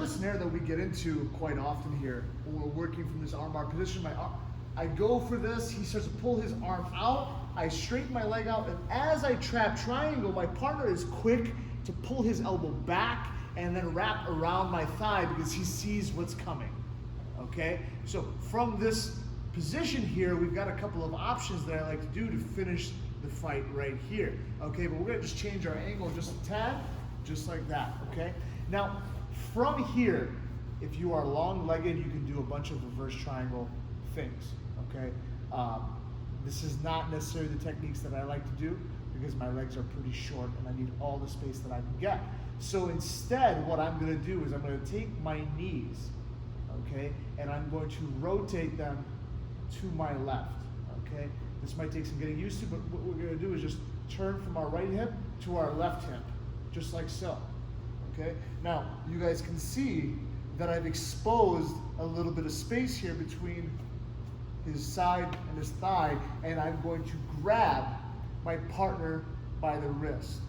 another scenario that we get into quite often here when we're working from this armbar position. I go for this, he starts to pull his arm out, I straighten my leg out, and as I trap triangle, my partner is quick to pull his elbow back and then wrap around my thigh because he sees what's coming, okay? So from this position here, we've got a couple of options that I like to do to finish the fight right here, okay? But we're gonna just change our angle just a tad, just like that, okay? Now, from here, if you are long-legged, you can do a bunch of reverse triangle things, okay? This is not necessarily the techniques that I like to do because my legs are pretty short and I need all the space that I can get. So instead, what I'm gonna do is I'm gonna take my knees, okay, and I'm going to rotate them to my left, okay? This might take some getting used to, but what we're gonna do is just turn from our right hip to our left hip, just like so, okay? Now, you guys can see that I've exposed a little bit of space here between his side and his thigh, and I'm going to grab my partner by the wrist,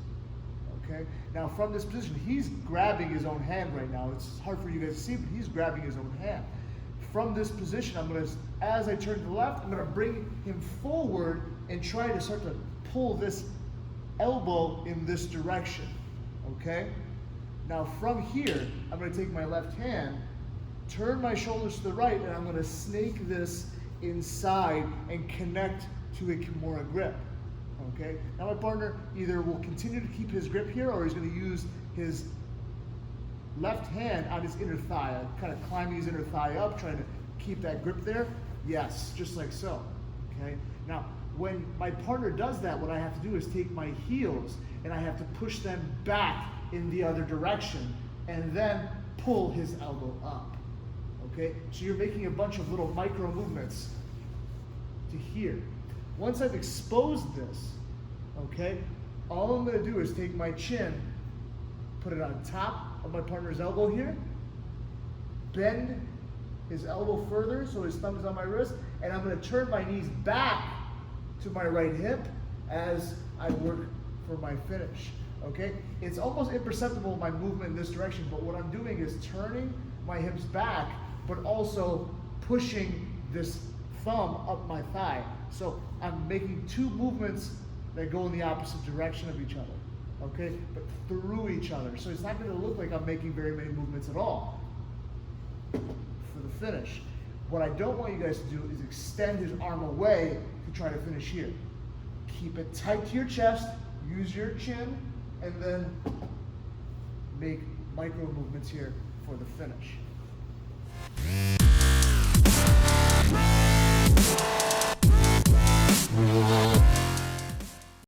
okay? Now from this position, he's grabbing his own hand right now. It's hard for you guys to see, but he's grabbing his own hand. From this position, I'm gonna, as I turn to the left, I'm gonna bring him forward and try to start to pull this elbow in this direction, okay? Now from here, I'm gonna take my left hand, turn my shoulders to the right, and I'm gonna snake this inside and connect to a Kimura grip, okay? Now my partner either will continue to keep his grip here or he's gonna use his left hand on his inner thigh, kind of climbing his inner thigh up, trying to keep that grip there. Yes, just like so, okay? Now, when my partner does that, what I have to do is take my heels and I have to push them back in the other direction and then pull his elbow up. Okay, so you're making a bunch of little micro movements to here. Once I've exposed this, okay, all I'm gonna do is take my chin, put it on top of my partner's elbow here, bend his elbow further so his thumb is on my wrist, and I'm gonna turn my knees back to my right hip as I work for my finish, okay? It's almost imperceptible, my movement in this direction, but what I'm doing is turning my hips back but also pushing this thumb up my thigh. So I'm making two movements that go in the opposite direction of each other, okay? But through each other. So it's not gonna look like I'm making very many movements at all for the finish. What I don't want you guys to do is extend his arm away to try to finish here. Keep it tight to your chest, use your chin, and then make micro movements here for the finish.